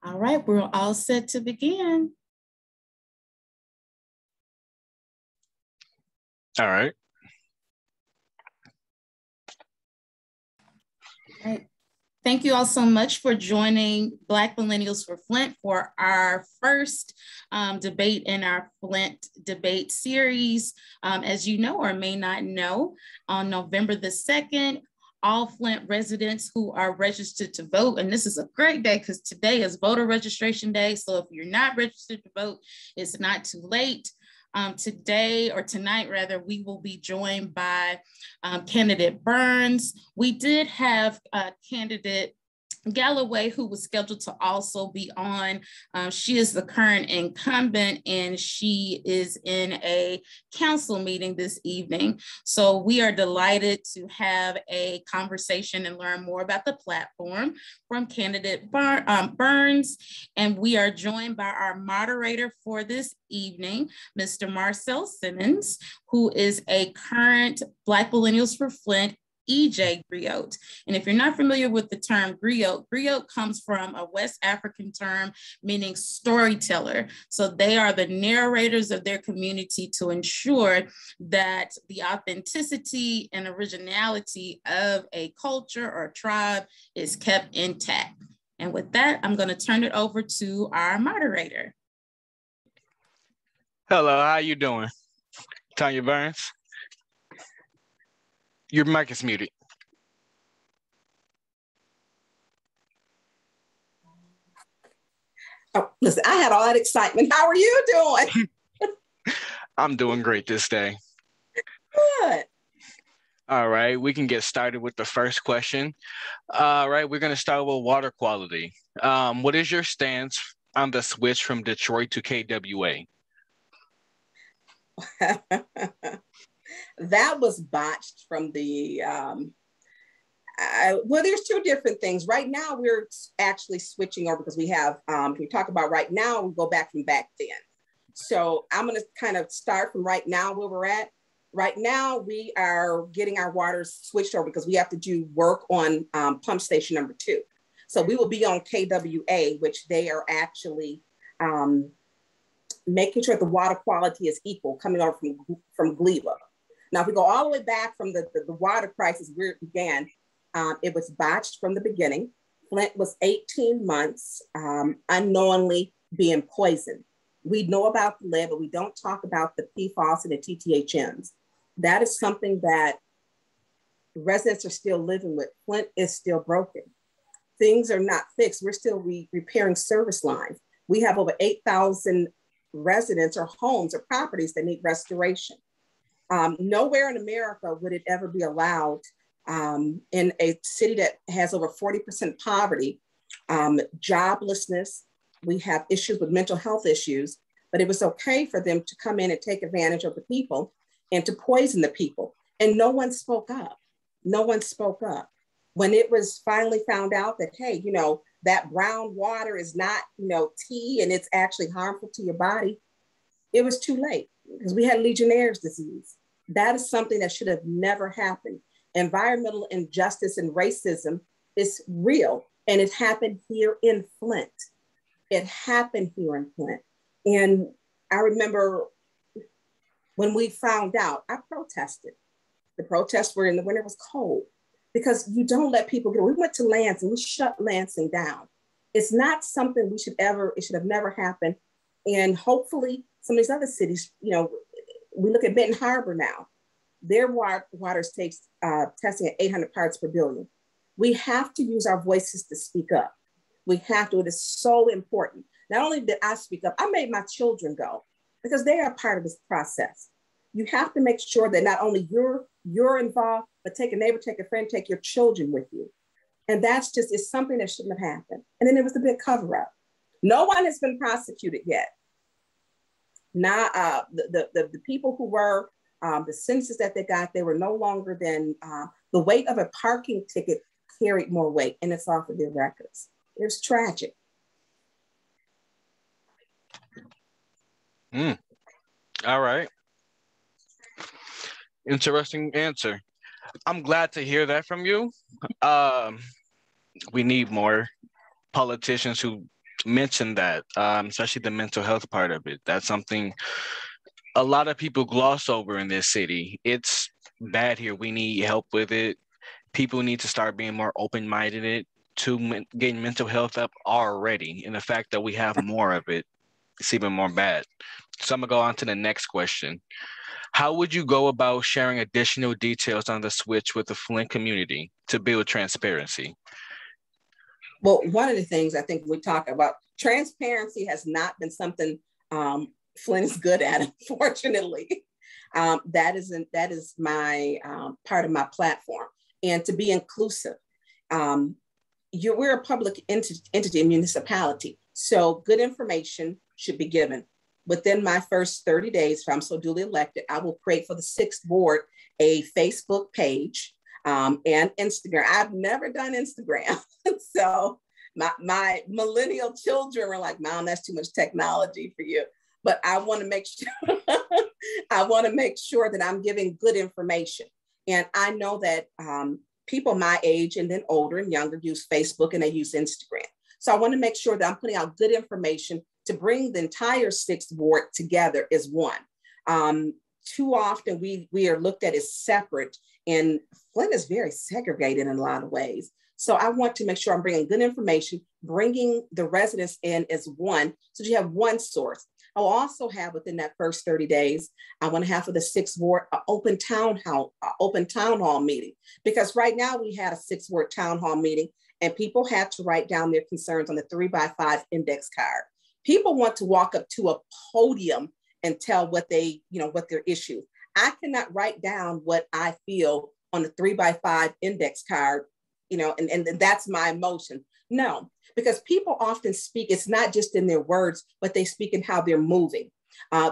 All right, we're all set to begin. All right. All right. Thank you all so much for joining Black Millennials for Flint for our first debate in our Flint debate series. As you know or may not know, on November the 2nd, all Flint residents who are registered to vote, and this is a great day because today is voter registration day. So if you're not registered to vote, it's not too late. Today or tonight rather, we will be joined by candidate Burns. We did have candidate Galloway, who was scheduled to also be on. She is the current incumbent and she is in a council meeting this evening. So we are delighted to have a conversation and learn more about the platform from candidate Burns. And we are joined by our moderator for this evening, Mr. Marcel Simmons, who is a current Black Millennials for Flint EJ Griot. And if you're not familiar with the term griot, griot comes from a West African term meaning storyteller. So they are the narrators of their community to ensure that the authenticity and originality of a culture or tribe is kept intact. And with that, I'm going to turn it over to our moderator. Hello, how you doing? Tanya Burns. Your mic is muted. Oh, listen, I had all that excitement. How are you doing? I'm doing great this day. Good. All right, we can get started with the first question. All right, we're going to start with water quality. What is your stance on the switch from Detroit to KWA? That was botched from the, well, there's two different things. Right now, we're actually switching over because we have, we talk about right now, we go back from back then. So I'm going to kind of start from right now where we're at. Right now, we are getting our water switched over because we have to do work on pump station number 2. So we will be on KWA, which they are actually making sure the water quality is equal coming over from Gleba. Now, if we go all the way back from the water crisis where it began, it was botched from the beginning. Flint was 18 months unknowingly being poisoned. We know about the lead, but we don't talk about the PFAS and the TTHMs. That is something that residents are still living with. Flint is still broken. Things are not fixed. We're still repairing service lines. We have over 8,000 residents or homes or properties that need restoration. Nowhere in America would it ever be allowed in a city that has over 40% poverty, joblessness. We have issues with mental health issues, but it was okay for them to come in and take advantage of the people and to poison the people. And no one spoke up. No one spoke up. When it was finally found out that, hey, you know, that brown water is not, you know, tea and it's actually harmful to your body, it was too late because we had Legionnaire's disease. That is something that should have never happened. Environmental injustice and racism is real, and it happened here in Flint. It happened here in Flint. And I remember when we found out, I protested. The protests were in the winter, it was cold because you don't let people get. We went to Lansing, we shut Lansing down. It's not something we should ever, it should have never happened. And hopefully some of these other cities, you know, we look at Benton Harbor now, their water takes testing at 800 parts per billion. We have to use our voices to speak up. We have to, it is so important. Not only did I speak up, I made my children go because they are part of this process. You have to make sure that not only you're involved, but take a neighbor, take a friend, take your children with you. And that's just, it's something that shouldn't have happened. And then there was the big cover up. No one has been prosecuted yet. Now, the people who were, the sentences that they got, they were no longer than the weight of a parking ticket carried more weight, and it's off of their records. It was tragic. All right. Interesting answer. I'm glad to hear that from you. We need more politicians who mention that, especially the mental health part of it. That's something a lot of people gloss over in this city. It's bad here. We need help with it. People need to start being more open-minded to getting mental health up already. And the fact that we have more of it, it's even more bad. So I'm gonna go on to the next question. How would you go about sharing additional details on the switch with the Flint community to build transparency? Well, one of the things I think we talk about, transparency has not been something Flint is good at, unfortunately. That is my part of my platform, and to be inclusive. We're a public entity, municipality, so good information should be given. Within my first 30 days, if I'm so duly elected, I will create for the 6th ward a Facebook page and Instagram. I've never done Instagram. So my millennial children were like, Mom, that's too much technology for you. But I want to make sure that I'm giving good information. And I know that people my age and then older and younger use Facebook and they use Instagram. So I want to make sure that I'm putting out good information to bring the entire 6th ward together as one. Too often we are looked at as separate, and Flint is very segregated in a lot of ways. So I want to make sure I'm bringing good information, bringing the residents in as one, so you have one source. I'll also have within that first 30 days, I want to have for the 6th ward an open town hall meeting, because right now we had a 6th ward town hall meeting and people had to write down their concerns on the 3x5 index card. People want to walk up to a podium and tell what their issue. I cannot write down what I feel on the 3x5 index card, and that's my emotion. No, because people often speak, it's not just in their words, but they speak in how they're moving.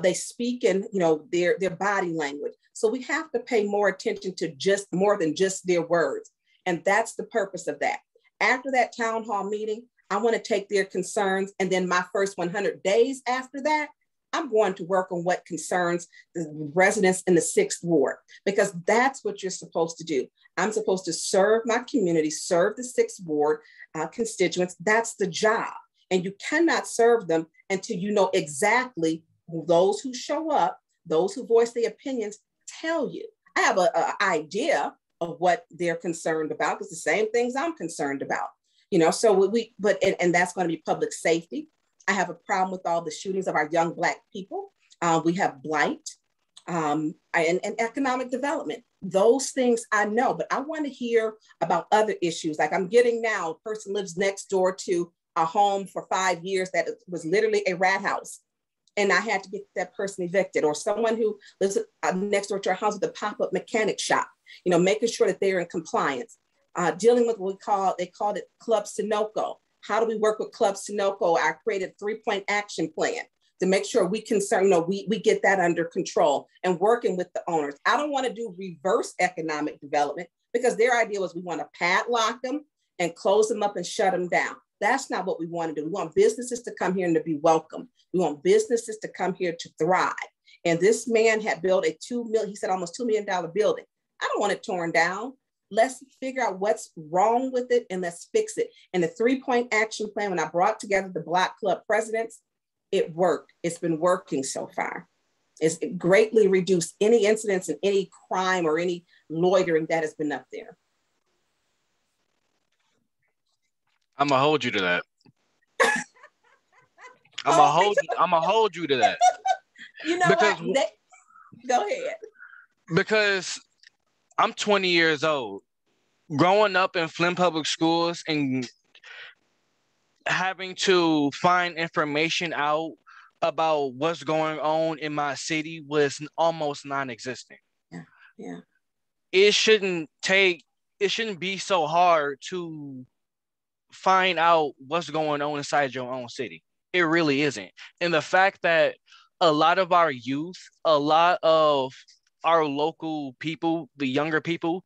They speak in, their body language. So we have to pay more attention to just more than just their words. And that's the purpose of that. After that town hall meeting, I want to take their concerns, and then my first 100 days after that, I'm going to work on what concerns the residents in the 6th ward, because that's what you're supposed to do. I'm supposed to serve my community, serve the 6th ward constituents. That's the job. And you cannot serve them until you know exactly those who show up, those who voice their opinions, tell you. I have an idea of what they're concerned about, because the same things I'm concerned about. So and that's going to be public safety. I have a problem with all the shootings of our young Black people. We have blight and economic development. Those things I know, but I want to hear about other issues. Like I'm getting now, a person lives next door to a home for 5 years that was literally a rat house, and I had to get that person evicted. Or someone who lives next door to our house with a pop-up mechanic shop, making sure that they're in compliance. Dealing with what they called it Club Sunoco. How do we work with Club Sunoco? I created a 3-point action plan to make sure we get that under control, and working with the owners. I don't want to do reverse economic development, because their idea was we want to padlock them and close them up and shut them down. That's not what we want to do. We want businesses to come here and to be welcome. We want businesses to come here to thrive. And this man had built he said almost $2 million building. I don't want it torn down. Let's figure out what's wrong with it and let's fix it. And the 3-point action plan, when I brought together the Block Club presidents, it worked. It's been working so far. It's greatly reduced any incidents and any crime or any loitering that has been up there. I'm gonna hold you to that. I'm gonna hold you to that. Go ahead. Because I'm 20 years old. Growing up in Flint Public Schools and having to find information out about what's going on in my city was almost non-existent. Yeah. It shouldn't be so hard to find out what's going on inside your own city. It really isn't. And the fact that a lot of our youth, a lot of our local people, the younger people,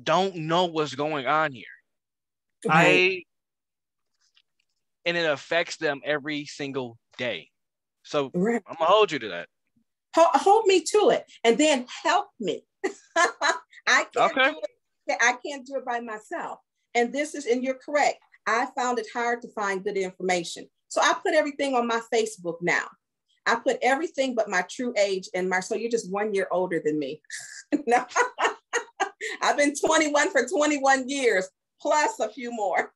don't know what's going on here. Right. And it affects them every single day. So right. I'm gonna hold you to that. Hold me to it, and then help me. I can't do it by myself. And you're correct. I found it hard to find good information. So I put everything on my Facebook now. I put everything but my true age and so you're just 1 year older than me. No, I've been 21 for 21 years, plus a few more,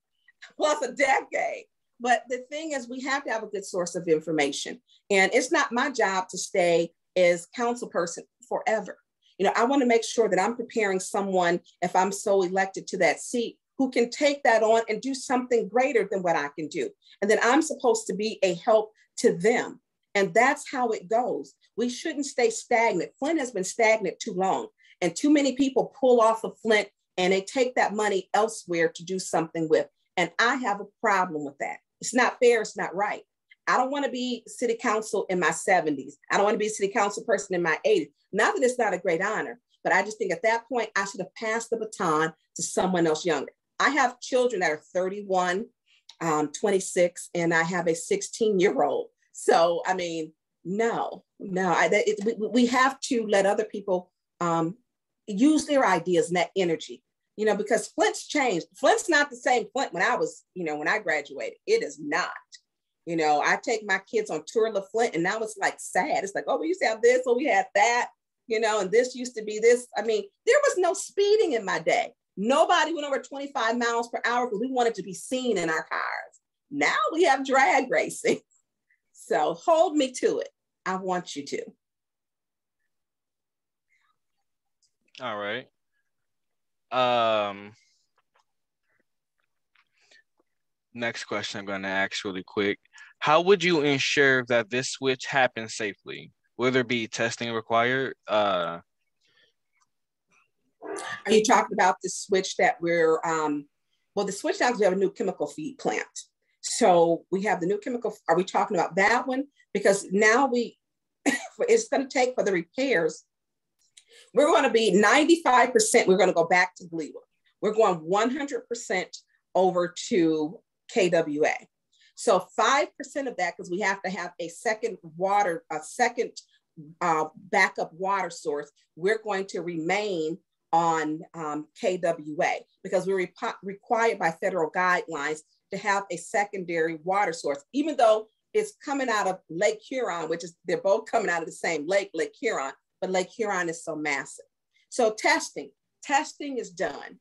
plus a decade. But the thing is, we have to have a good source of information. And it's not my job to stay as council person forever. You know, I want to make sure that I'm preparing someone, if I'm so elected to that seat, who can take that on and do something greater than what I can do. And then I'm supposed to be a help to them. And that's how it goes. We shouldn't stay stagnant. Flint has been stagnant too long. And too many people pull off of Flint and they take that money elsewhere to do something with. And I have a problem with that. It's not fair. It's not right. I don't want to be city council in my 70s. I don't want to be a city council person in my 80s. Not that it's not a great honor, but I just think at that point, I should have passed the baton to someone else younger. I have children that are 31, 26, and I have a 16-year-old. So, I mean, no, we have to let other people use their ideas and that energy, you know, because Flint's changed. Flint's not the same Flint when I was, you know, when I graduated. It is not. You know, I take my kids on tour of Flint and now it's like sad. It's like, oh, we used to have this, oh, we had that, you know, and this used to be this. I mean, there was no speeding in my day. Nobody went over 25 miles per hour because we wanted to be seen in our cars. Now we have drag racing. So hold me to it. I want you to. All right. Next question I'm going to ask really quick. How would you ensure that this switch happens safely? Will there be testing required? Are you talking about the switch that we're, well, the switch now, we have a new chemical feed plant. So we have the new chemical, are we talking about that one? Because now it's going to take for the repairs, we're going to be 95%, we're going to go back to Gleewa. We're going 100% over to KWA. So 5% of that, because we have to have a second backup water source, we're going to remain on KWA because we're required by federal guidelines to have a secondary water source, even though it's coming out of Lake Huron, which is, they're both coming out of the same lake, Lake Huron, but Lake Huron is so massive. So testing is done.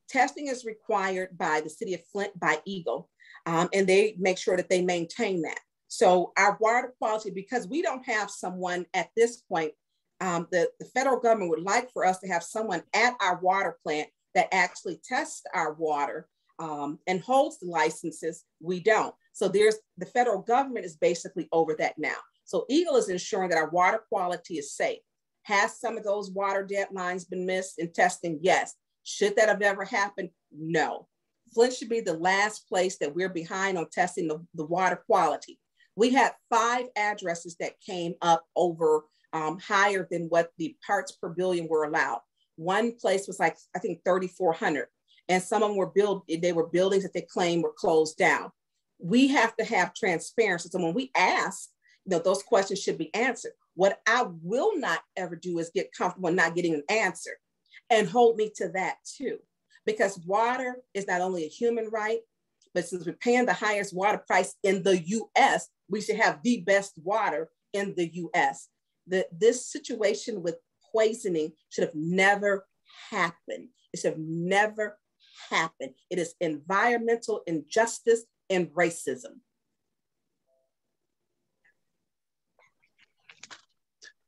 Testing is required by the city of Flint, by Eagle, and they make sure that they maintain that. So our water quality, because we don't have someone at this point, the federal government would like for us to have someone at our water plant that actually tests our water and holds the licenses. We don't. So the federal government is basically over that now. So Eagle is ensuring that our water quality is safe. Has some of those water deadlines been missed in testing? Yes. Should that have ever happened? No. Flint should be the last place that we're behind on testing the water quality. We had 5 addresses that came up over higher than what the parts per billion were allowed. One place was like, I think 3,400. And some of them were buildings that they claim were closed down. We have to have transparency. So when we ask, you know, those questions should be answered. What I will not ever do is get comfortable not getting an answer, and hold me to that too. Because water is not only a human right, but since we're paying the highest water price in the US, we should have the best water in the US. This situation with poisoning should have never happened. It should have never happened. It is environmental injustice and racism.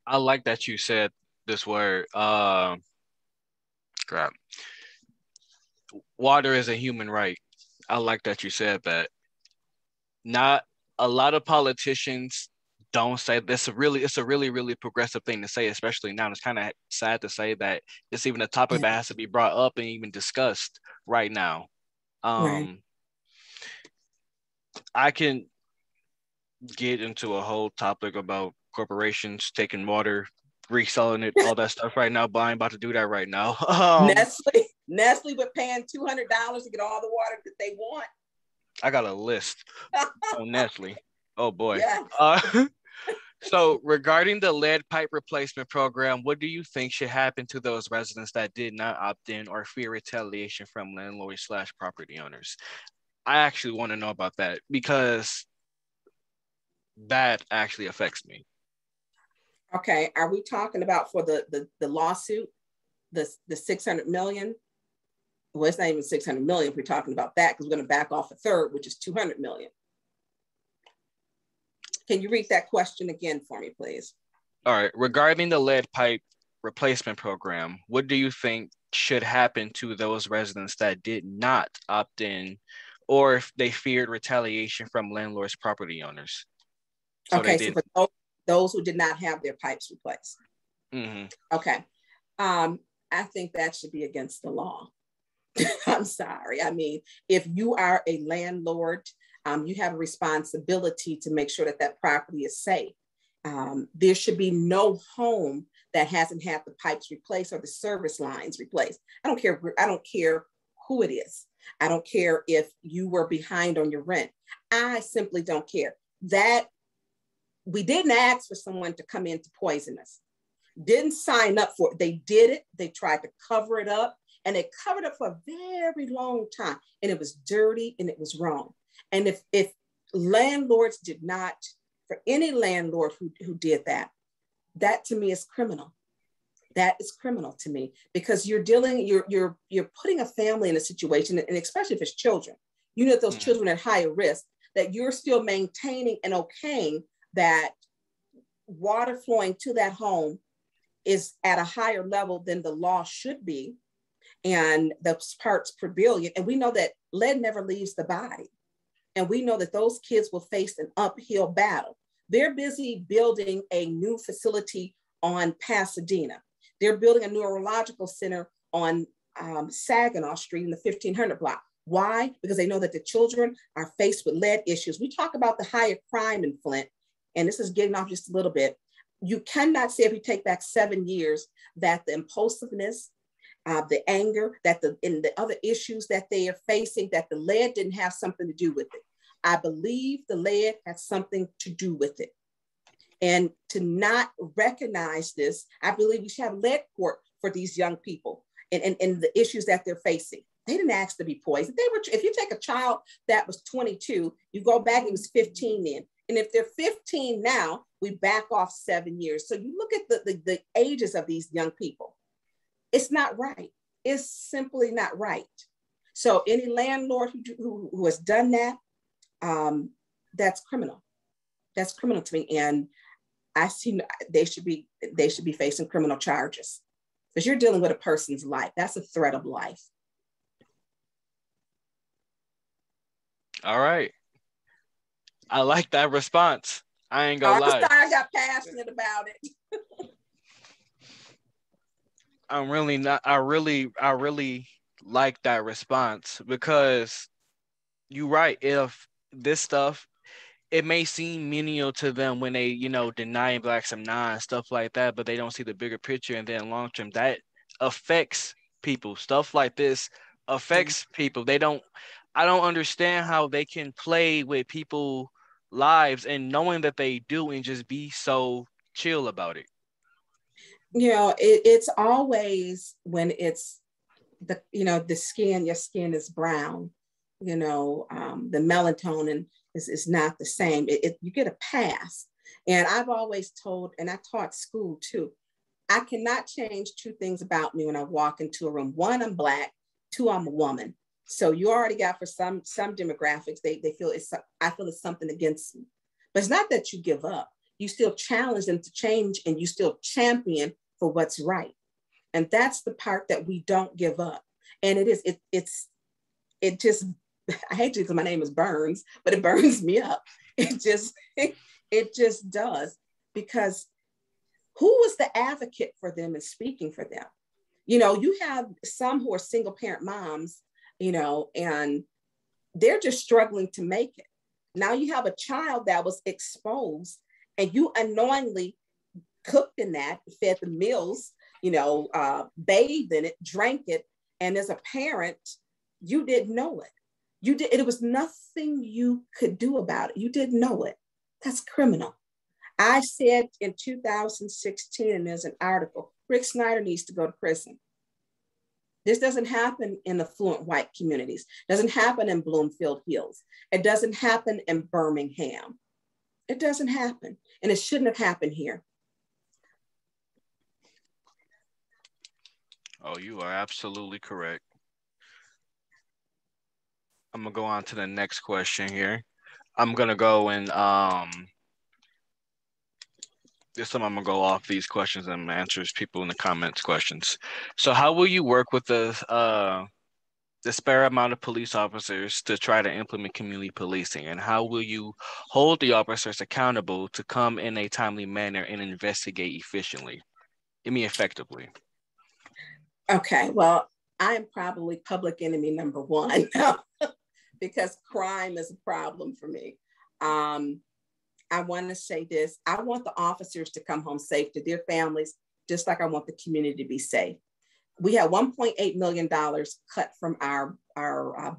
I like that you said this word. Crap. Water is a human right. I like that you said that. Not a lot of politicians don't say this. It's a really progressive thing to say, especially now. It's kind of sad to say that it's even a topic that has to be brought up and even discussed right now. Right. I can get into a whole topic about corporations taking water, reselling it, all that stuff right now, but I'm about to do that right now. Nestle would paying $200 to get all the water that they want. I got a list on Nestle. Oh boy. Yes. So regarding the lead pipe replacement program, what do you think should happen to those residents that did not opt in or fear retaliation from landlords/property owners? I actually want to know about that because that actually affects me. Okay, are we talking about for the lawsuit, the 600 million? Well, it's not even 600 million if we're talking about that, because we're going to back off a third, which is 200 million. Can you read that question again for me, please? All right. Regarding the lead pipe replacement program, what do you think should happen to those residents that did not opt in, or if they feared retaliation from landlords, property owners? So okay, so for those who did not have their pipes replaced. Mm-hmm. Okay. I think that should be against the law. I'm sorry. I mean, if you are a landlord, you have a responsibility to make sure that that property is safe. There should be no home that hasn't had the pipes replaced or the service lines replaced. I don't care who it is. I don't care if you were behind on your rent. I simply don't care. That we didn't ask for someone to come in to poison us. Didn't sign up for it. They did it. They tried to cover it up, and they covered it for a very long time. And it was dirty and it was wrong. And if landlords did not, for any landlord who did that, that to me is criminal. That is criminal to me, because you're putting a family in a situation, and especially if it's children, you know, those children at higher risk, that you're still maintaining and okaying that water flowing to that home is at a higher level than the law should be, and the parts per billion. And we know that lead never leaves the body. And we know that those kids will face an uphill battle. They're busy building a new facility on Pasadena. They're building a neurological center on Saginaw Street in the 1500 block. Why? Because they know that the children are faced with lead issues. We talk about the higher crime in Flint, and this is getting off just a little bit. You cannot say, if you take back 7 years, that the impulsiveness, the anger, and the other issues that they are facing, that the lead didn't have something to do with it. I believe the lead has something to do with it. And to not recognize this, I believe we should have lead court for these young people and the issues that they're facing. They didn't ask to be poisoned. If you take a child that was 22, you go back, he was 15 then. And if they're 15 now, we back off 7 years. So you look at the ages of these young people. It's not right. It's simply not right. So any landlord who has done that, that's criminal. That's criminal to me. And I see they should be facing criminal charges, because you're dealing with a person's life. That's a threat of life. All right. I like that response. I ain't gonna lie. I got passionate about it. I'm really not. I really like that response, because you're right. If this stuff, it may seem menial to them when they, denying Blacks some stuff like that, but they don't see the bigger picture. And then long term, that affects people. Stuff like this affects people. I don't understand how they can play with people's lives and knowing that they do, and just be so chill about it. It's always when it's the skin, your skin is brown, the melatonin is not the same. You get a pass. And I've always told, and I taught school too, I cannot change two things about me when I walk into a room. One, I'm Black. Two, I'm a woman. So you already got, for some demographics, they feel I feel it's something against me. But it's not that you give up. You still challenge them to change, and you still champion for what's right. And that's the part that we don't give up. And it just, I hate to, because my name is Burns, but it burns me up. It just does, because who was the advocate for them and speaking for them? You have some who are single parent moms, and they're just struggling to make it. Now you have a child that was exposed, and you unknowingly cooked in that, fed the meals, bathed in it, drank it. And as a parent, you didn't know it. It was nothing you could do about it. You didn't know it. That's criminal. I said in 2016, and there's an article, Rick Snyder needs to go to prison. This doesn't happen in affluent white communities. It doesn't happen in Bloomfield Hills. It doesn't happen in Birmingham. It doesn't happen, and it shouldn't have happened here. Oh, you are absolutely correct. I'm gonna go on to the next question here. I'm gonna go and this time I'm gonna go off these questions and answers people in the comments questions. So how will you work with the spare amount of police officers to try to implement community policing? And how will you hold the officers accountable to come in a timely manner and investigate efficiently? Effectively. Okay, well, I am probably public enemy number one because crime is a problem for me. I want to say this. I want the officers to come home safe to their families, just like I want the community to be safe. We had $1.8 million cut from our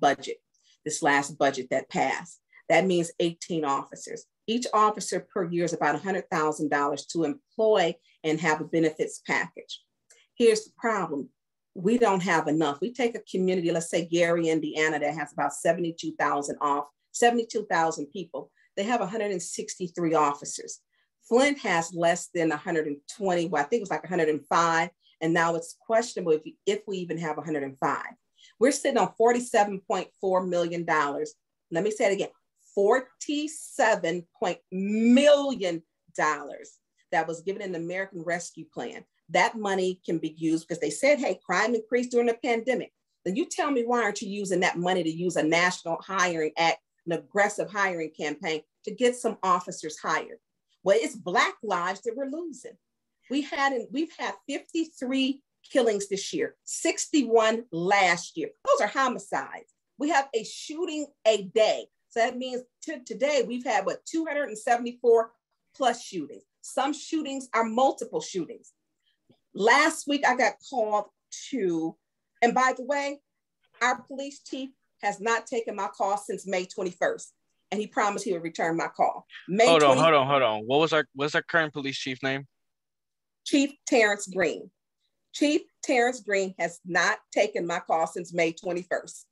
budget, this last budget that passed. That means 18 officers. Each officer per year is about $100,000 to employ and have a benefits package. Here's the problem. We don't have enough. We take a community, let's say Gary, Indiana, that has about 72,000 people. They have 163 officers. Flint has less than 120, well, I think it was like 105. And now it's questionable if we even have 105. We're sitting on $47.4 million. Let me say it again, $47 million that was given in the American Rescue Plan. That money can be used because they said, hey, crime increased during the pandemic. Then you tell me, why aren't you using that money to use a national hiring act, an aggressive hiring campaign to get some officers hired? Well, it's Black lives that we're losing. We've had 53 killings this year, 61 last year. Those are homicides. We have a shooting a day. So that means today we've had 274 plus shootings. Some shootings are multiple shootings. Last week I got called to, and by the way, our police chief has not taken my call since May 21st. And he promised he would return my call. Hold on. What's our current police chief name? Chief Terrence Green. Chief Terrence Green has not taken my call since May 21st.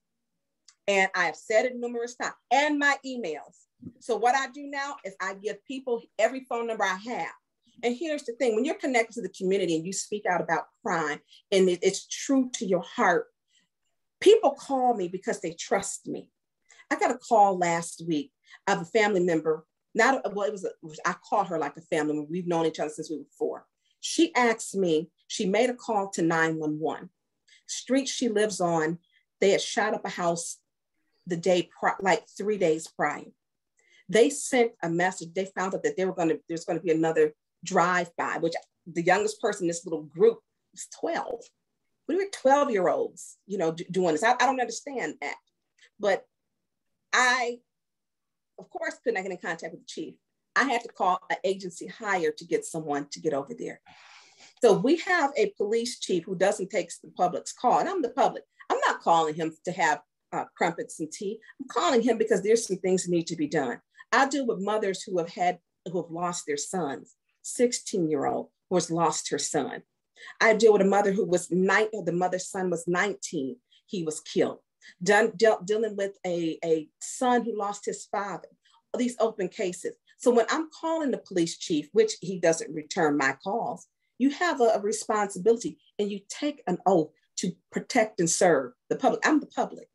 And I have said it numerous times, and my emails. So what I do now is I give people every phone number I have. And here's the thing, when you're connected to the community and you speak out about crime and it's true to your heart, people call me because they trust me. I got a call last week of a family member. I call her like a family member. We've known each other since we were 4. She asked me, she made a call to 911. Street she lives on, they had shot up a house the day, like 3 days prior. They sent a message. They found out that there's going to be another drive-by, which the youngest person in this little group was 12. We were 12-year-olds, doing this. I don't understand that. But I, of course, could not get in contact with the chief. I had to call an agency hire to get someone to get over there. So we have a police chief who doesn't take the public's call. And I'm the public. I'm not calling him to have crumpets and tea. I'm calling him because there's some things that need to be done. I deal with mothers who have lost their sons. 16-year-old who has lost her son. I deal with a mother who was the mother's son was 19. He was killed. Dealing with a son who lost his father. These open cases. So when I'm calling the police chief, which he doesn't return my calls, you have a responsibility and you take an oath to protect and serve the public. I'm the public.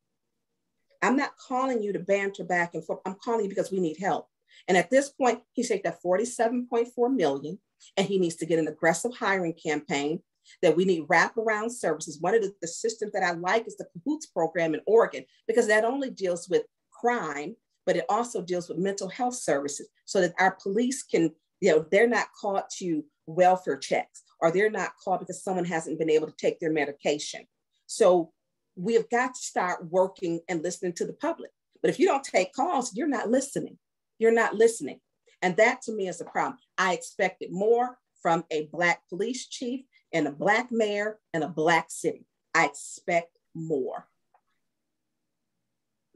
I'm not calling you to banter back and forth. I'm calling you because we need help. And at this point, he said that $47.4 million, and he needs to get an aggressive hiring campaign, that we need wraparound services. One of the systems that I like is the Cahoots program in Oregon, because that only deals with crime, but it also deals with mental health services so that our police can, they're not caught to welfare checks, or they're not caught because someone hasn't been able to take their medication. So we have got to start working and listening to the public. But if you don't take calls, you're not listening. You're not listening. And that to me is a problem. I expected more from a Black police chief and a Black mayor and a Black city. I expect more.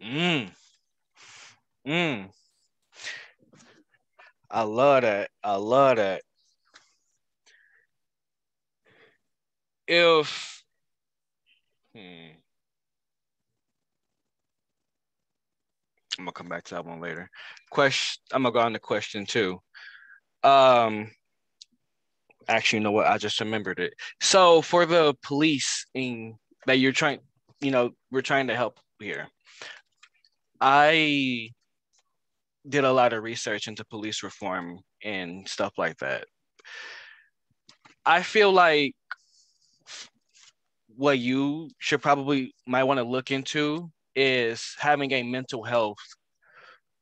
I love that. I'm gonna come back to that one later. I'm gonna go on to question 2. Actually, you know what? I just remembered it. So for the police that you're trying, we're trying to help here. I did a lot of research into police reform and stuff like that. I feel like what you should probably might want to look into is having a mental health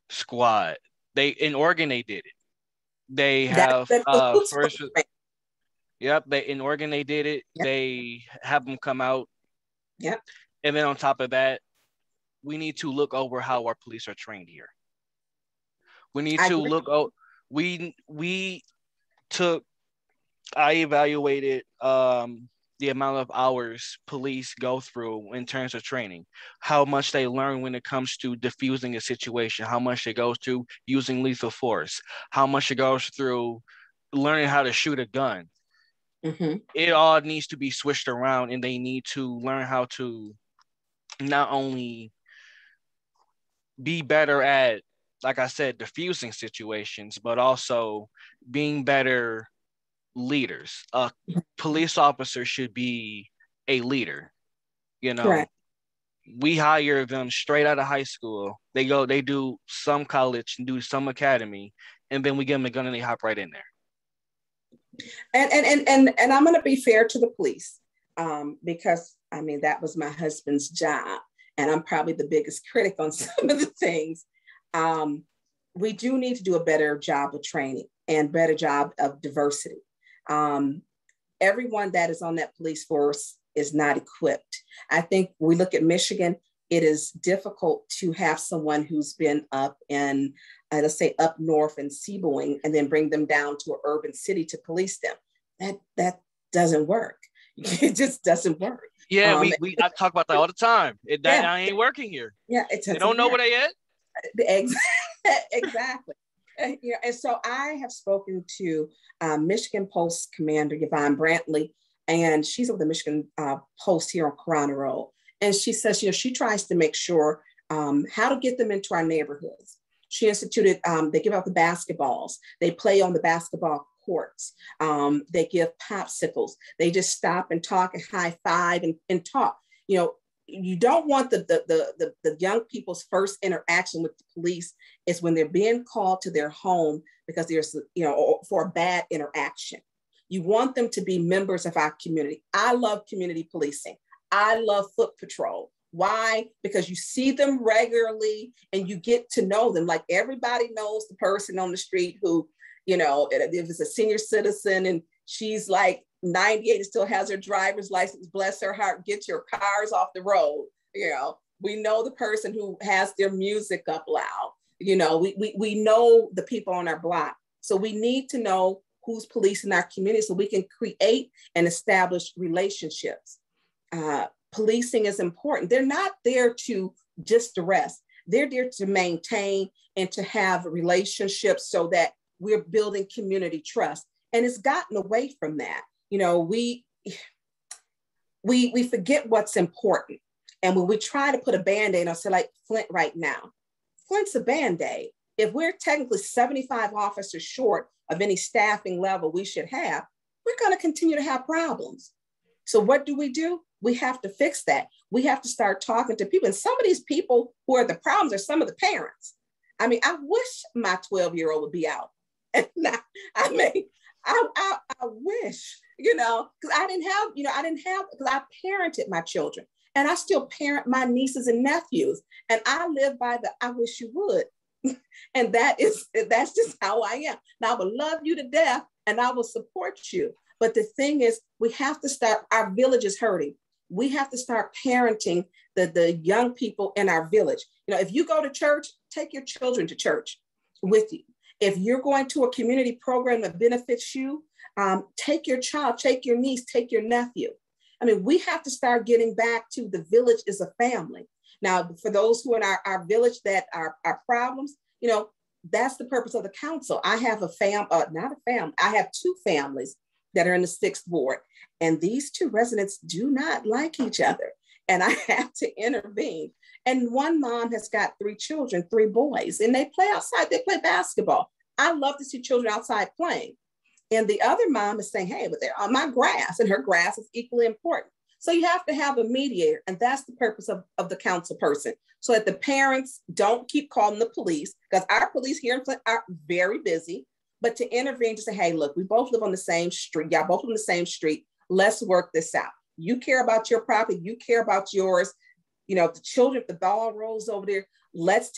squad. In Oregon they did it. They have first. Yep, in Oregon they did it. Yep. They have them come out. Yep. And then on top of that, we need to look over how our police are trained here. We need to look. I evaluated the amount of hours police go through in terms of training, how much they learn when it comes to diffusing a situation, how much it goes to using lethal force, how much it goes through learning how to shoot a gun. Mm-hmm. It all needs to be switched around, and they need to learn how to not only be better at, like I said, diffusing situations, but also being better leaders. A police officer should be a leader. Correct. We hire them straight out of high school. They do some college and do some academy, and then we give them a gun and they hop right in there. And I'm going to be fair to the police, because I mean, that was my husband's job, and I'm probably the biggest critic on some of the things. We do need to do a better job of training and better job of diversity. Everyone that is on that police force is not equipped. I think we look at Michigan, it is difficult to have someone who's been up in, let's say up north in Seaboing, and then bring them down to an urban city to police them. That doesn't work. It just doesn't work. Yeah, I talk about that all the time. I ain't working here. Yeah, they don't know where they at. Exactly. And so I have spoken to Michigan Post Commander Yvonne Brantley, and she's with the Michigan Post here on Corona Road. And she says, she tries to make sure how to get them into our neighborhoods. She instituted, they give out the basketballs. They play on the basketball courts. They give popsicles. They just stop and talk and high five and talk. You don't want the young people's first interaction with the police is when they're being called to their home because there's, for a bad interaction. You want them to be members of our community. I love community policing. I love foot patrol. Why? Because you see them regularly and you get to know them. Like everybody knows the person on the street who, if it's a senior citizen and she's like 98 and still has her driver's license, bless her heart, get your cars off the road. We know the person who has their music up loud. We know the people on our block. So we need to know who's policing our community so we can create and establish relationships. Policing is important. They're not there to just arrest. They're there to maintain and to have relationships so that we're building community trust. And it's gotten away from that. We forget what's important. And when we try to put a Band-Aid on, say like Flint right now, Flint's a Band-Aid. If we're technically 75 officers short of any staffing level we should have, we're going to continue to have problems. So what do? We have to fix that. We have to start talking to people. And some of these people who are the problems are some of the parents. I mean, I wish my 12-year-old would be out. And I wish, because I didn't have, because I parented my children and I still parent my nieces and nephews. And I live by I wish you would. And that's just how I am. Now I would love you to death and I will support you. But the thing is, we have to start, our village is hurting. We have to start parenting the young people in our village. If you go to church, take your children to church with you. If you're going to a community program that benefits you, take your child, take your niece, take your nephew. I mean, we have to start getting back to the village is a family. Now, for those who are in our village that are problems, that's the purpose of the council. I have I have two families that are in the 6th ward. And these two residents do not like each other. And I have to intervene. And one mom has got 3 children, 3 boys, and they play outside, they play basketball. I love to see children outside playing. And the other mom is saying, hey, but they're on my grass, and her grass is equally important. So you have to have a mediator, and that's the purpose of the council person, so that the parents don't keep calling the police, because our police here in Flint are very busy, but to intervene, to say, hey, look, we both live on the same street. Y'all both live on the same street. Let's work this out. You care about your property. You care about yours. You know, the children, if the ball rolls over there, let's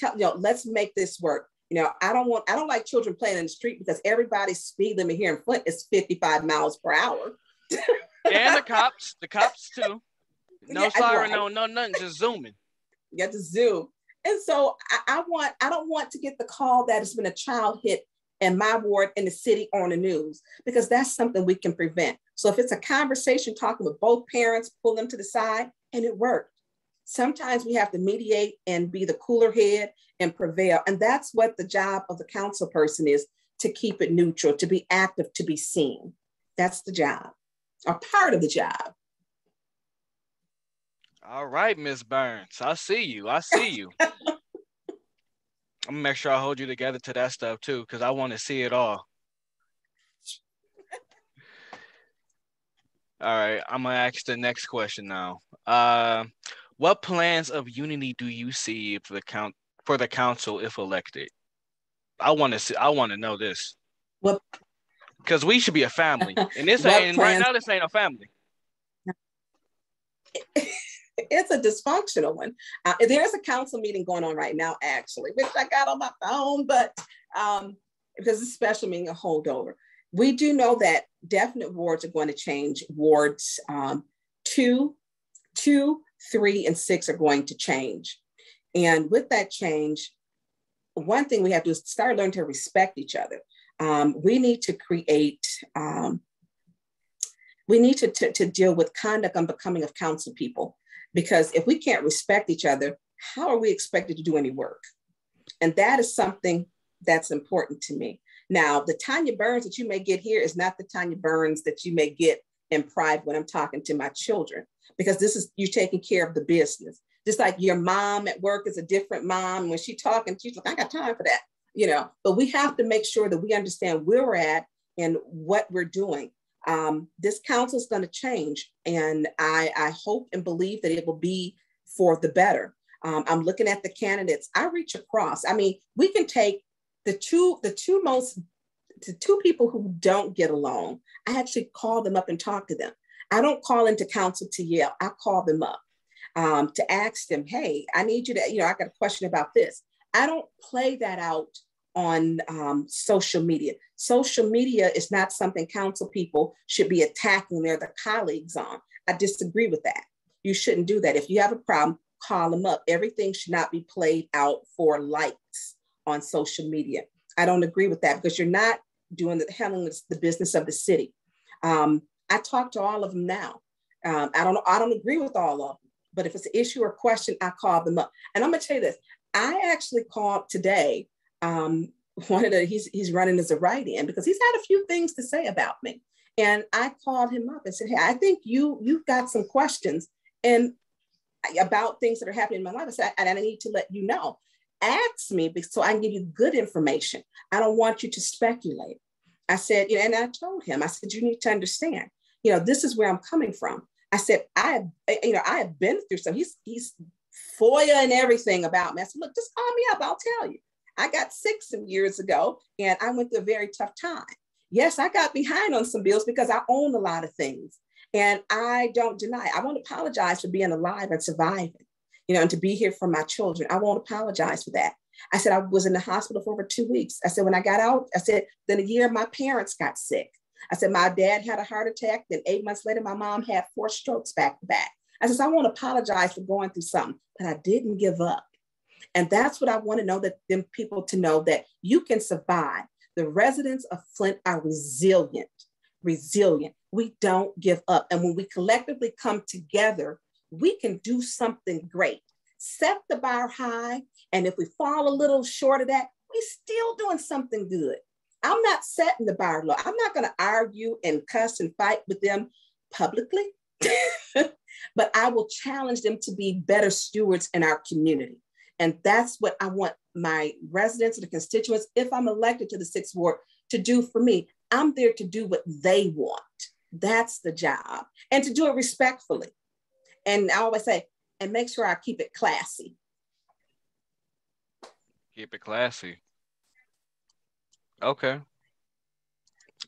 make this work. You know, I don't like children playing in the street, because everybody's speed limit here in Flint is 55 miles per hour. And the cops too. No siren, right. no nothing, just zooming. You have to zoom. And so I don't want to get the call that it's been a child hit in my ward, in the city, or on the news, because that's something we can prevent. So if it's a conversation, talking with both parents, pull them to the side, and it worked. Sometimes we have to mediate and be the cooler head and prevail. And that's what the job of the council person is, to keep it neutral, to be active, to be seen. That's the job, or part of the job. All right, Miss Burns. I see you. I'm gonna make sure I hold you together to that stuff too, because I want to see it all. All right, I'm gonna ask the next question now. What plans of unity do you see for the council if elected? I want to know this. What? Because we should be a family, and right now this ain't a family. It's a dysfunctional one. There's a council meeting going on right now, actually, which I got on my phone, but because it's a special meeting, a holdover. We do know that definite wards are going to change. Wards 2, 3, and 6 are going to change. And with that change, one thing we have to do is start learning to respect each other. We need to create, we need to deal with conduct unbecoming of council people. Because if we can't respect each other, how are we expected to do any work? And that is something that's important to me. Now, the Tanya Burns that you may get here is not the Tanya Burns that you may get in private when I'm talking to my children, because this is you taking care of the business. Just like your mom at work is a different mom. When she's talking, she's like, I got time for that, you know, but we have to make sure that we understand where we're at and what we're doing. This council is going to change, and I hope and believe that it will be for the better. I'm looking at the candidates. I reach across. I mean, we can take the two people who don't get along. I actually call them up and talk to them. I don't call into council to yell. I call them up to ask them, hey, I need you to, you know, I got a question about this. I don't play that out on social media. Social media is not something council people should be attacking their colleagues on. I disagree with that. You shouldn't do that. If you have a problem, call them up. Everything should not be played out for likes on social media. I don't agree with that, because you're not handling the business of the city. I talk to all of them now. I don't agree with all of them, but if it's an issue or question, I call them up. And I'm gonna tell you this, I actually called today, he's running as a write-in, because he's had a few things to say about me. And I called him up and said, hey, I think you've got some questions and about things that are happening in my life. I said, and I need to let you know. Ask me so I can give you good information. I don't want you to speculate. I said, you know, and I told him, I said, you need to understand, you know, this is where I'm coming from. I said, I have been through some, he's FOIA and everything about me. I said, look, just call me up, I'll tell you. I got sick some years ago, and I went through a very tough time. Yes, I got behind on some bills because I own a lot of things, and I don't deny it. I won't apologize for being alive and surviving, you know, and to be here for my children. I won't apologize for that. I said, I was in the hospital for over 2 weeks. I said, when I got out, I said, then a year, my parents got sick. I said, my dad had a heart attack. Then 8 months later, my mom had 4 strokes back to back. I said, I won't apologize for going through something, but I didn't give up. And that's what I want to know, that them people to know that you can survive. The residents of Flint are resilient. We don't give up. And when we collectively come together, we can do something great. Set the bar high. And if we fall a little short of that, we're still doing something good. I'm not setting the bar low. I'm not going to argue and cuss and fight with them publicly. but I will challenge them to be better stewards in our community. And that's what I want my residents and the constituents, if I'm elected to the 6th Ward, to do for me. I'm there to do what they want. That's the job. And to do it respectfully. And I always say, and make sure I keep it classy. Keep it classy. Okay.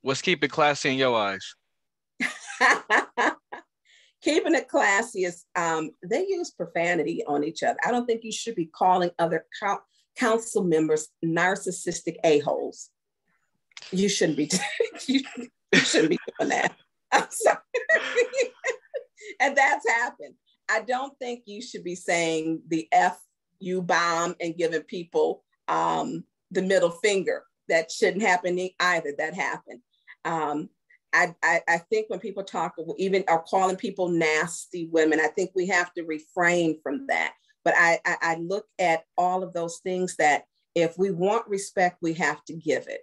What's keep it classy in your eyes? Keeping it classy is, they use profanity on each other. I don't think you should be calling other council members narcissistic a-holes. You shouldn't be, you shouldn't be doing that. I'm sorry. And that's happened. I don't think you should be saying the F you bomb and giving people the middle finger. That shouldn't happen either. That happened. I think when people talk, even are calling people nasty women, I think we have to refrain from that. But I look at all of those things that if we want respect, we have to give it.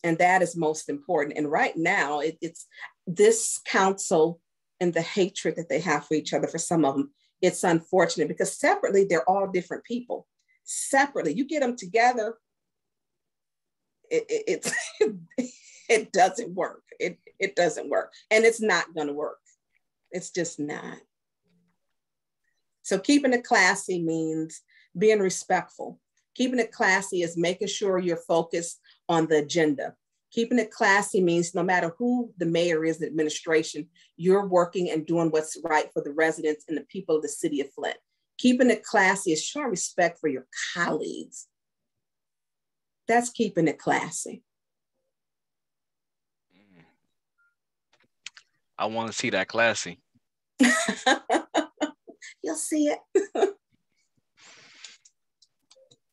And that is most important. And right now, it's this council and the hatred that they have for each other, for some of them, it's unfortunate because separately, they're all different people. Separately, you get them together, it doesn't work. It doesn't work. And it's not going to work. It's just not. So keeping it classy means being respectful. Keeping it classy is making sure you're focused on the agenda. Keeping it classy means no matter who the mayor is, the administration, you're working and doing what's right for the residents and the people of the city of Flint. Keeping it classy is showing respect for your colleagues. That's keeping it classy. I want to see that classy. You'll see it.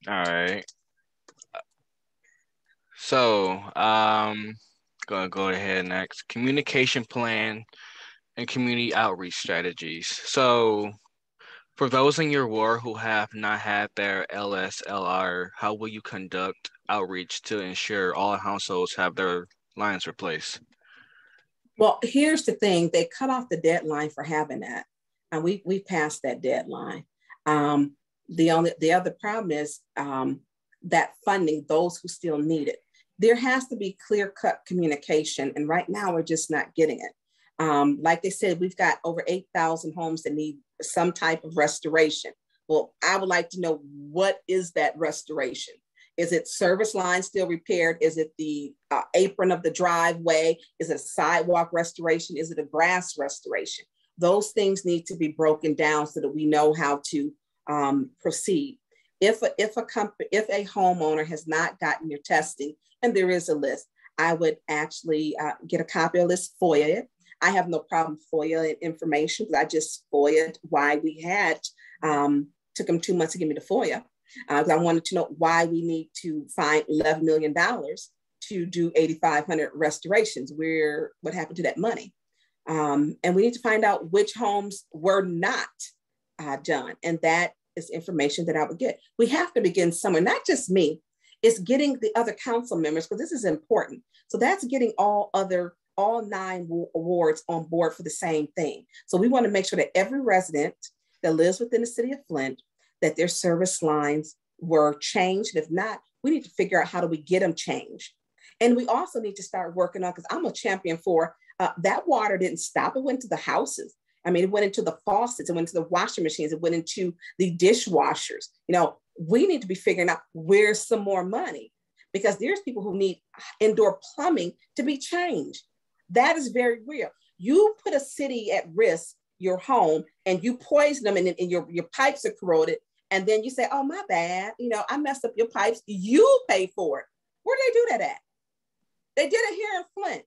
All right. So, gonna go ahead next. Communication plan and community outreach strategies. So, for those in your ward who have not had their LSLR, how will you conduct outreach to ensure all households have their lines replaced? Well, here's the thing. They cut off the deadline for having that. And we passed that deadline. The other problem is that funding, those who still need it. There has to be clear-cut communication. And right now, we're just not getting it. Like they said, we've got over 8,000 homes that need some type of restoration. Well, I would like to know, what is that restoration? Is it service lines still repaired? Is it the apron of the driveway? Is it a sidewalk restoration? Is it a grass restoration? Those things need to be broken down so that we know how to proceed. If a homeowner has not gotten your testing, and there is a list, I would actually get a copy of this, FOIA it. I have no problem FOIA information, because I just FOIA'd why we had, took them 2 months to give me the FOIA. I wanted to know why we need to find $11 million to do 8,500 restorations. What happened to that money? And we need to find out which homes were not done. And that is information that I would get. We have to begin somewhere, not just me, it's getting the other council members, because this is important. So that's getting all 9 wards on board for the same thing. So we want to make sure that every resident that lives within the city of Flint, that their service lines were changed. If not, we need to figure out how do we get them changed. And we also need to start working on, because I'm a champion for, that water didn't stop. It went to the houses. I mean, it went into the faucets, it went into the washing machines, it went into the dishwashers. We need to be figuring out where's some more money, because there's people who need indoor plumbing to be changed. That is very real. You put a city at risk, your home, and you poison them, and your pipes are corroded. And then you say, oh, my bad. I messed up your pipes. You pay for it. Where did they do that at? They did it here in Flint.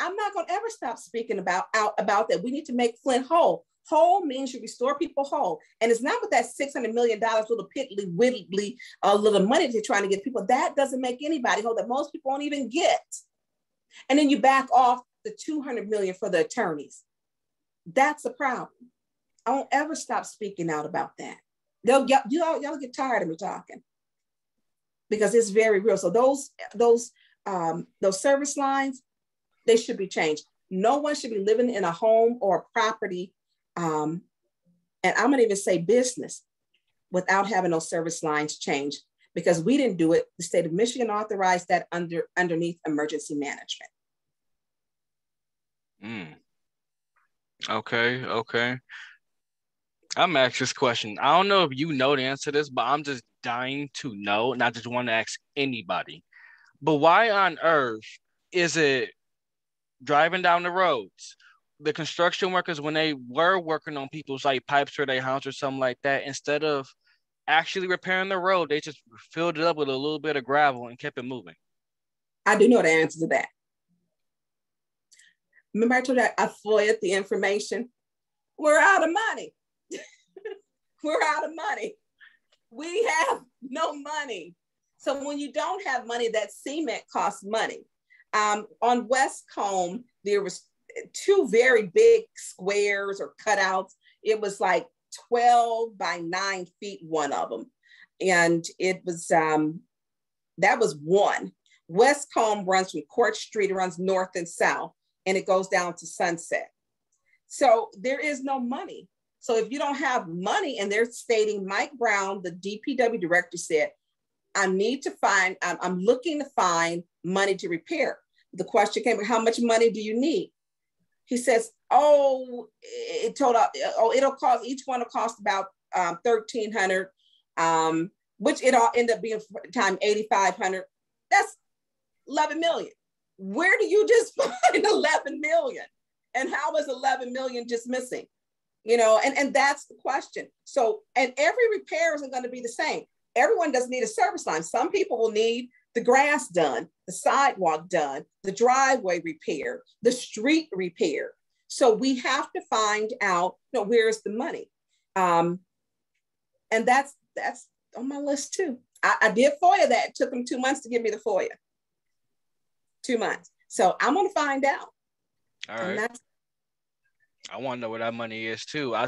I'm not going to ever stop speaking about that. We need to make Flint whole. Whole means you restore people whole. And it's not with that $600 million little piddly widdly little money that you're trying to get people. That doesn't make anybody whole, that most people won't even get. And then you back off the $200 million for the attorneys. That's a problem. I won't ever stop speaking out about that. Y'all get tired of me talking, because it's very real. So those service lines, they should be changed. No one should be living in a home or a property, and I'm gonna even say business, without having those service lines changed, because we didn't do it. The state of Michigan authorized that underneath emergency management. Okay. I'm gonna ask this question. I don't know if you know the answer to this, but I'm just dying to know, and I just want to ask anybody. But why on earth is it driving down the roads, the construction workers, when they were working on people's like pipes for their house or something like that, instead of actually repairing the road, they just filled it up with a little bit of gravel and kept it moving? I do know the answer to that. Remember I told you I FOIA'd the information? We're out of money. We're out of money. We have no money. So when you don't have money, that cement costs money. On West Combe, there was 2 very big squares or cutouts. It was like 12 by 9 feet, one of them. And it was, that was one. West Combe runs from Court Street, it runs north and south, and it goes down to Sunset. So there is no money. So if you don't have money, and they're stating, Mike Brown, the DPW director, said, I'm looking to find money to repair. The question came, how much money do you need? He says, it'll cost, each one will cost about $1,300, which it all ended up being time $8,500. That's 11 million. Where do you just find 11 million? And how is 11 million just missing? You know, and that's the question. So, and every repair isn't going to be the same. Everyone doesn't need a service line. Some people will need the grass done, the sidewalk done, the driveway repair, the street repair. So we have to find out, where's the money? And that's on my list too. I did FOIA that. It took them 2 months to give me the FOIA. 2 months. So I'm going to find out. All right. I want to know where that money is too. I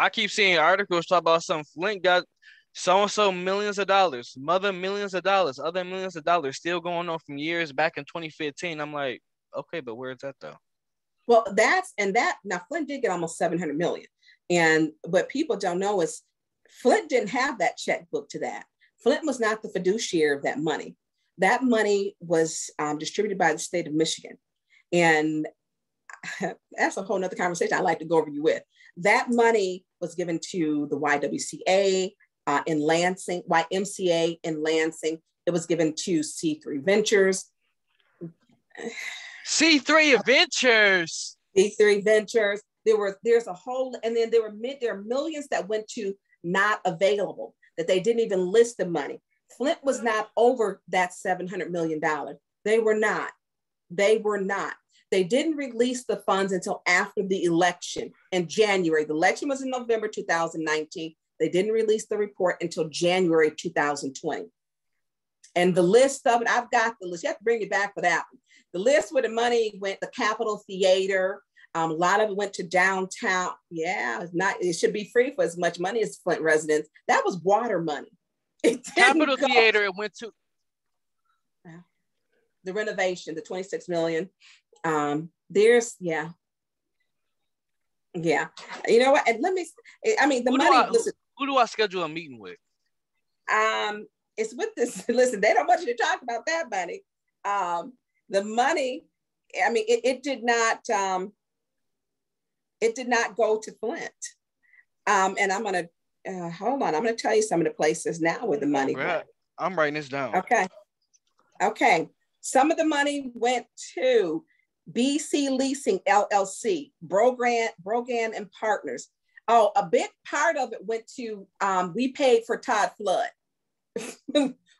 keep seeing articles talk about some Flint got so-and-so millions of dollars, mother millions of dollars, other millions of dollars still going on from years back in 2015. I'm like, okay, but where is that though? Well, now Flint did get almost 700 million. And what people don't know is Flint didn't have that checkbook to that. Flint was not the fiduciary of that money. That money was distributed by the state of Michigan. And that's a whole nother conversation I'd like to go over you with. That money was given to the YWCA in Lansing, YMCA in Lansing. It was given to C3 Ventures. C3 Ventures. C3 Ventures. There's a whole, and then there are millions that went to not available, that they didn't even list the money. Flint was not over that $700 million. They were not. They didn't release the funds until after the election in January. The election was in November 2019. They didn't release the report until January 2020. And the list of it, I've got the list. You have to bring me back for that one. The list where the money went, the Capitol Theater, a lot of it went to downtown. Yeah, it should be free for as much money as Flint residents. That was water money. Capitol Theater, it went to the renovation, the 26 million. You know what? And listen. Who do I schedule a meeting with? It's with this. Listen, they don't want you to talk about that money. The money. I mean, it did not go to Flint. And I'm gonna hold on. I'm gonna tell you some of the places now where the money went. I'm writing this down. Okay. Some of the money went to BC Leasing LLC, Brogan and Partners. Oh, a big part of it went to, we paid for Todd Flood.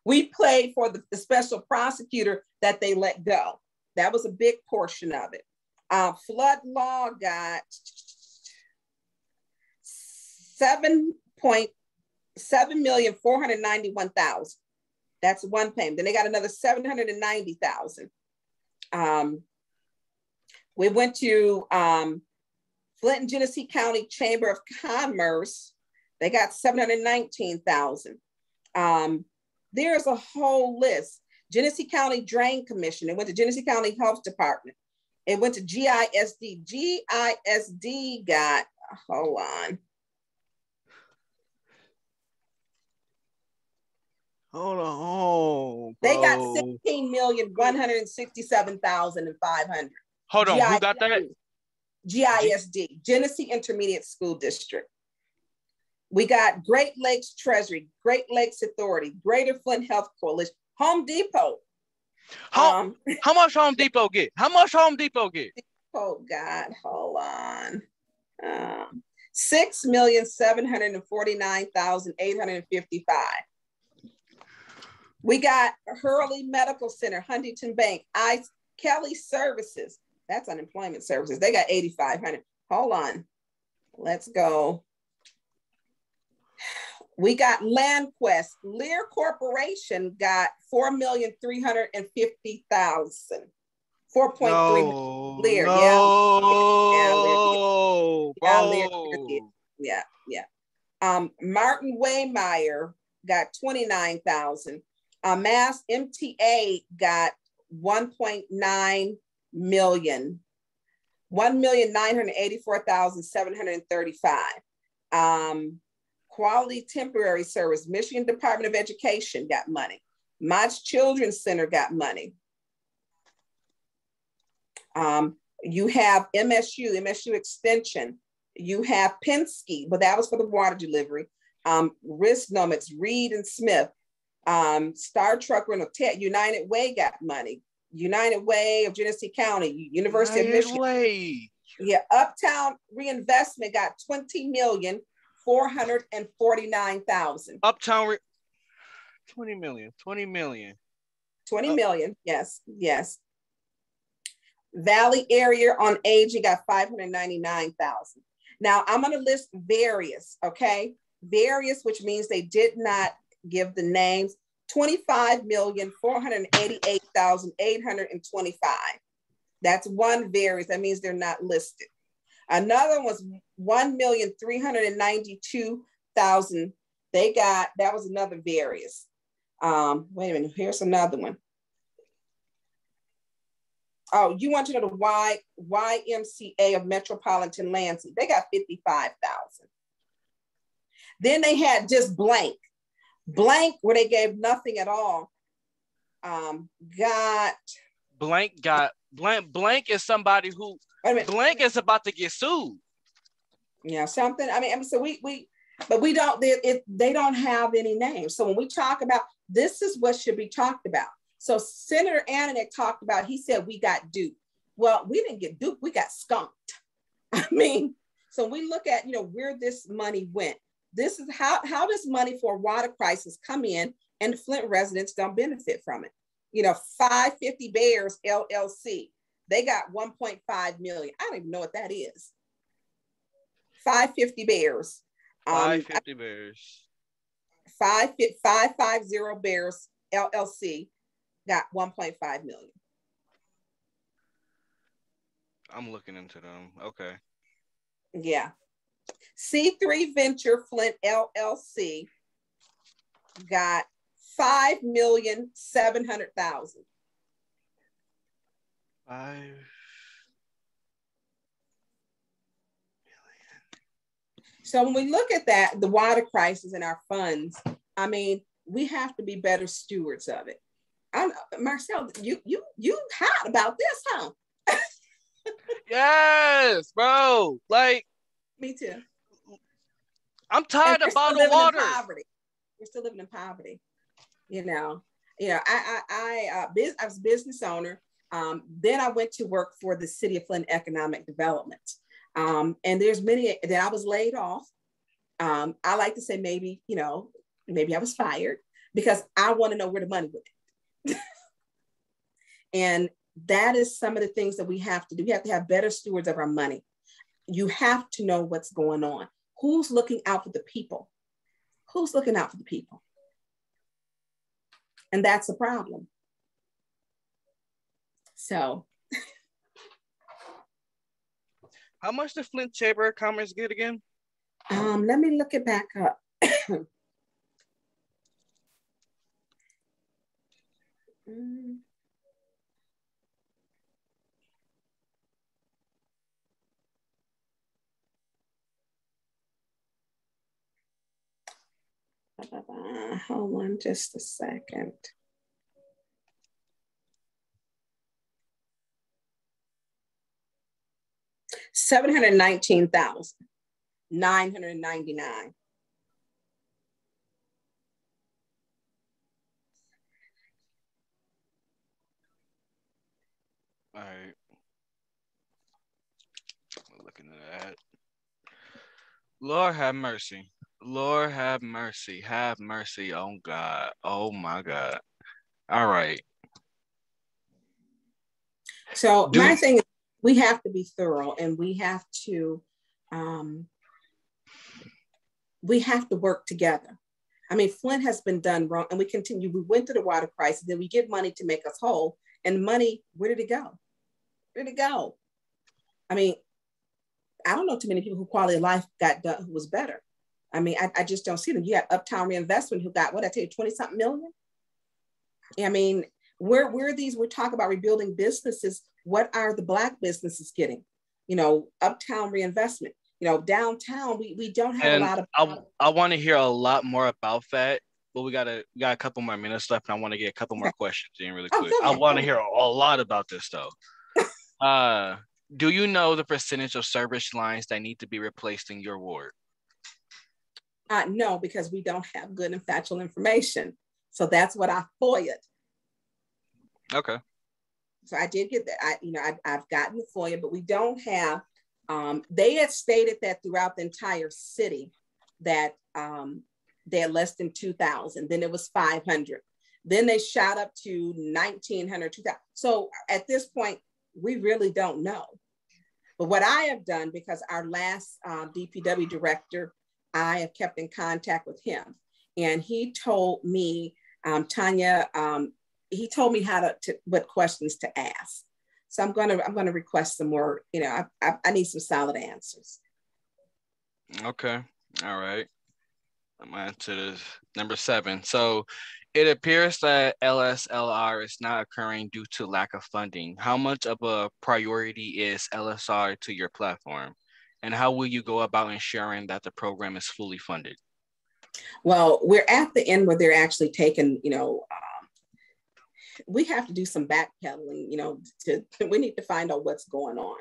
We paid for the special prosecutor that they let go. That was a big portion of it. Flood Law got $7,491,000. That's one payment. Then they got another $790,000. We went to Flint and Genesee County Chamber of Commerce. They got $719,000. There's a whole list. Genesee County Drain Commission. They went to Genesee County Health Department. It went to GISD. GISD got, hold on. Hold on. They got 16,167,500. Hold on, who got that? GISD, Genesee Intermediate School District. We got Great Lakes Treasury, Great Lakes Authority, Greater Flint Health Coalition, Home Depot. How much Home Depot get? How much Home Depot get? Oh God, hold on. 6,749,855. We got Hurley Medical Center, Huntington Bank, Kelly Services. That's unemployment services. They got 8,500. Hold on. Let's go. We got LandQuest. Lear Corporation got 4,350,000. 4.3 Lear. No. Yeah. Martin Waymeyer got 29,000. Mass MTA got 1.9 million. 1,984,735. Quality Temporary Service, Michigan Department of Education got money. Mott's Children's Center got money. You have MSU Extension. You have Penske, but that was for the water delivery. Risnomics, Reed and Smith. Star Truck Rental, United Way got money. United Way of Genesee County, University of Michigan. Way. Yeah, Uptown Reinvestment got 20,449,000. Uptown 20 million. 20 million, yes. Valley Area on Aging got 599,000. Now I'm going to list various, okay? Various, which means they did not give the names. 25,488,825. That's one various. That means they're not listed. Another was 1,392,000. That was another various. Wait a minute, here's another one. Oh, you want to know the YMCA of Metropolitan Lansing? They got 55,000. Then they had just blank, where they gave nothing at all. Blank is somebody who blank is about to get sued. Yeah, something. I mean, so but we don't. They don't have any names. So when we talk about this, is what should be talked about. So Senator Ananek talked about. He said we got duped. Well, we didn't get duped. We got skunked. I mean, so we look at where this money went. This is how does money for water crisis come in, and Flint residents don't benefit from it. 550 Bears LLC. They got 1.5 million. I don't even know what that is. 550 Bears. 550 Bears. 550 Bears LLC got 1.5 million. I'm looking into them. Okay. Yeah. C3 Venture Flint LLC got 5,700,000. 5 million. So when we look at that, the water crisis and our funds, I mean, we have to be better stewards of it. Marcel, you hot about this, huh? Yes, bro. Like, me too. I'm tired of bottled water. We're still living in poverty. I was a business owner. Then I went to work for the City of Flint Economic Development. And there's many that I was laid off. I like to say maybe I was fired because I want to know where the money went. And that is some of the things that we have to do. We have to have better stewards of our money. You have to know what's going on. Who's looking out for the people? Who's looking out for the people? And that's a problem. So. How much did Flint Chamber of Commerce get again? Let me look it back up. Hold on just a second. $719,999. All right. Looking at that. Lord have mercy. Lord have mercy. Have mercy. Oh God. Oh my God. All right. So my thing is, we have to be thorough, and we have to work together. I mean, Flint has been done wrong, and we continue. We went through the water crisis, then we get money to make us whole, and money, where did it go? Where did it go? I mean, I don't know too many people who quality of life got done who was better. I mean, I just don't see them. You got Uptown Reinvestment who got, what I tell you, 20-something million. I mean, where are these? We're talking about rebuilding businesses. What are the Black businesses getting? You know, Uptown Reinvestment. You know, downtown, we don't have a lot of. I want to hear a lot more about that, but we got a couple more minutes left, and I want to get a couple more questions in really quick. I want to hear a lot about this though. Do you know the percentage of service lines that need to be replaced in your ward? No, because we don't have good and factual information. So that's what I FOIA'd. Okay. So I did get that. I've gotten the FOIA, but we don't have. They had stated that throughout the entire city that they had less than 2,000. Then it was 500. Then they shot up to 1,900, 2,000. So at this point, we really don't know. But what I have done, because our last DPW director, I have kept in contact with him, and he told me, Tanya, he told me what questions to ask. So I'm gonna request some more. You know, I need some solid answers. Okay, all right. I'm on to the number 7. So it appears that LSLR is not occurring due to lack of funding. How much of a priority is LSR to your platform? And how will you go about ensuring that the program is fully funded? Well, we're at the end where they're actually taking, we have to do some backpedaling, we need to find out what's going on.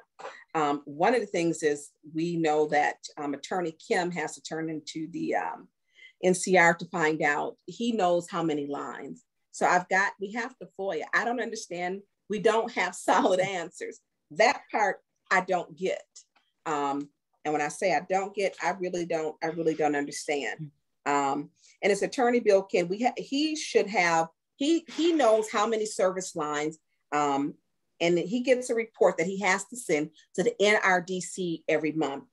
One of the things is we know that Attorney Kim has to turn into the NCR to find out. He knows how many lines. So we have to FOIA. I don't understand. We don't have solid answers. That part I don't get. And when I say I don't get, I really don't understand. And it's Attorney Bill Kim. He should have, he knows how many service lines, and he gets a report that he has to send to the NRDC every month.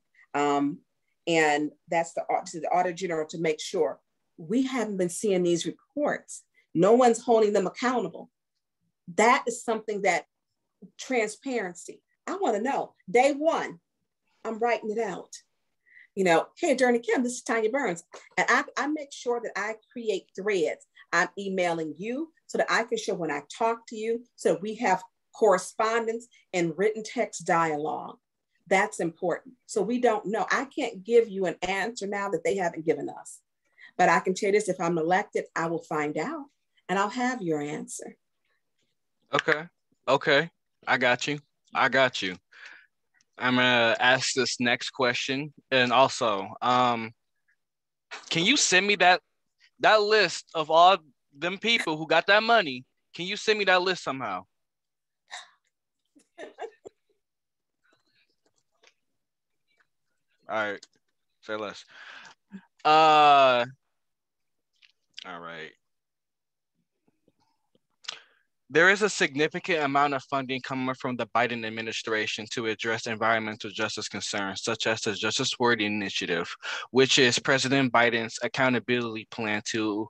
And that's to the Auditor General to make sure. We haven't been seeing these reports. No one's holding them accountable. That is something that transparency. I want to know. Day one, I'm writing it out. Hey, Attorney Kim, this is Tanya Burns. And I make sure that I create threads. I'm emailing you so that I can show when I talk to you, so we have correspondence and written text dialogue. That's important. So we don't know. I can't give you an answer now that they haven't given us. But I can tell you this, if I'm elected, I will find out and I'll have your answer. Okay. I got you. I'm gonna ask this next question. And also, can you send me that list of all them people who got that money? Can you send me that list somehow? All right, say less. All right. There is a significant amount of funding coming from the Biden administration to address environmental justice concerns, such as the Justice Word Initiative, which is President Biden's accountability plan to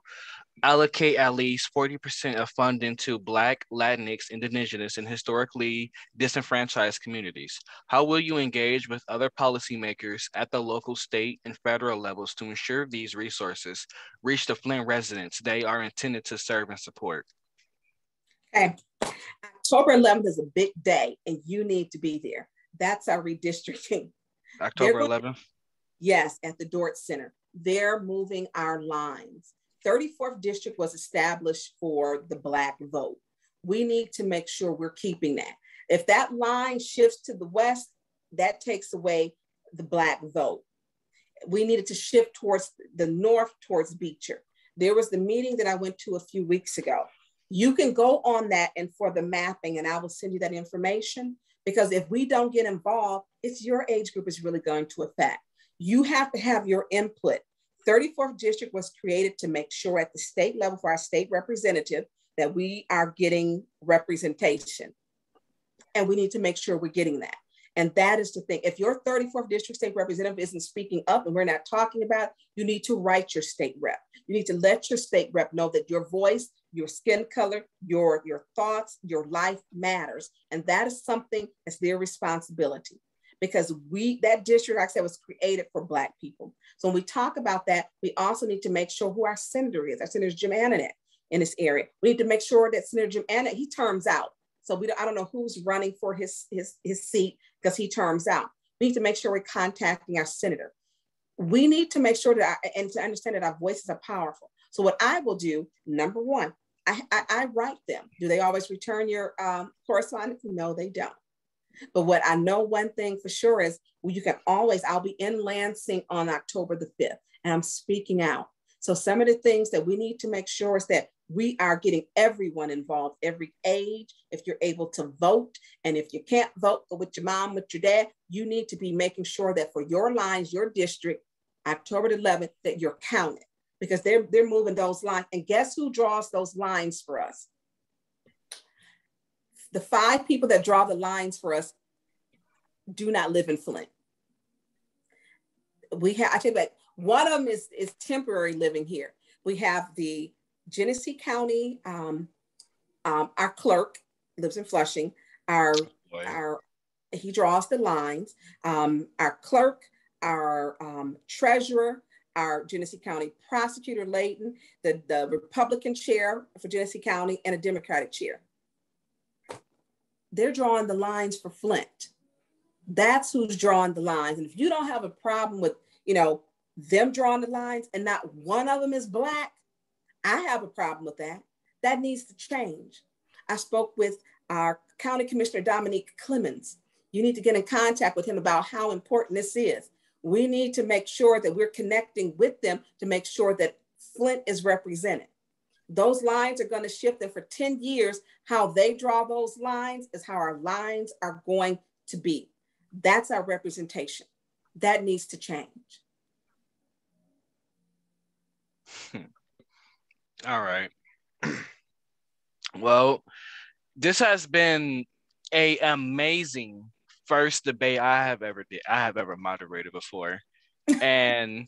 allocate at least 40% of funding to Black, Latinx, Indigenous, and historically disenfranchised communities. How will you engage with other policymakers at the local, state, and federal levels to ensure these resources reach the Flint residents they are intended to serve and support? Okay. October 11th is a big day and you need to be there. That's our redistricting. October 11th? Yes, at the Dort Center. they're moving our lines. 34th district was established for the Black vote. We need to make sure we're keeping that. If that line shifts to the west, that takes away the Black vote. We needed to shift towards the north, towards Beecher. There was the meeting that I went to a few weeks ago. You can go on that and for the mapping, and I will send you that information, because if we don't get involved, it's your age group is really going to affect. You have to have your input. 34th district was created to make sure at the state level for our state representative that we are getting representation. And we need to make sure we're getting that. And that is the thing. If your 34th district state representative isn't speaking up and we're not talking about it, you need to write your state rep. You need to let your state rep know that your voice, your skin color, your thoughts, your life matters. And that is something that's their responsibility, because that district, like I said, was created for Black people. So when we talk about that, we also need to make sure who our senator is. Our Senator Jim Antoinette in this area. We need to make sure that Senator Jim Antoinette, he terms out. So I don't know who's running for his seat because he terms out. We need to make sure we're contacting our senator. We need to make sure that, and to understand that our voices are powerful. So what I will do, number one, I write them. Do they always return your correspondence? No, they don't. But what I know one thing for sure is, well, you can always, I'll be in Lansing on October the 5th, and I'm speaking out. So some of the things that we need to make sure is that we are getting everyone involved, every age. If you're able to vote, and if you can't vote, go with your mom, with your dad, you need to be making sure that for your lines, your district, October the 11th, that you're counted, because they're moving those lines. And guess who draws those lines for us? The 5 people that draw the lines for us do not live in Flint. I tell you that one of them is temporary living here. We have the Genesee County, our clerk lives in Flushing. He draws the lines. Our clerk, our treasurer, our Genesee County prosecutor, Layton, the Republican chair for Genesee County, and a Democratic chair. They're drawing the lines for Flint. That's who's drawing the lines. And if you don't have a problem with, them drawing the lines and not one of them is Black, I have a problem with that. That needs to change. I spoke with our County Commissioner, Dominique Clemens. You need to get in contact with him about how important this is. We need to make sure that we're connecting with them to make sure that Flint is represented. Those lines are going to shift, and for 10 years, how they draw those lines is how our lines are going to be. That's our representation. That needs to change. All right. Well, this has been an amazing first debate I have ever moderated before. And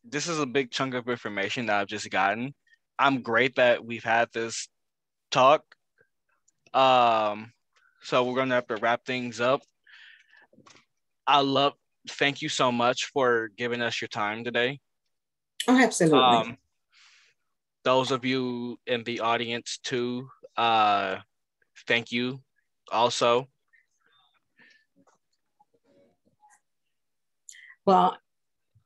this is a big chunk of information that I've just gotten. I'm great that we've had this talk. So we're gonna have to wrap things up. Thank you so much for giving us your time today. Oh, absolutely. Those of you in the audience too, thank you also. Well,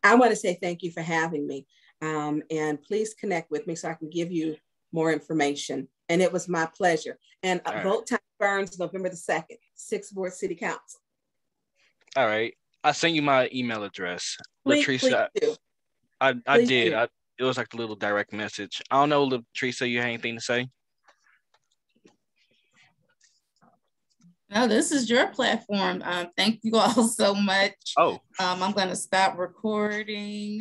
I want to say thank you for having me. And please connect with me so I can give you more information. And it was my pleasure. And vote time burns November the 2nd, 6th Ward City Council. All right. I sent you my email address. Please do. I did. It was like a little direct message. I don't know, Latricia, you have anything to say? No, this is your platform. Thank you all so much. Oh. I'm going to stop recording.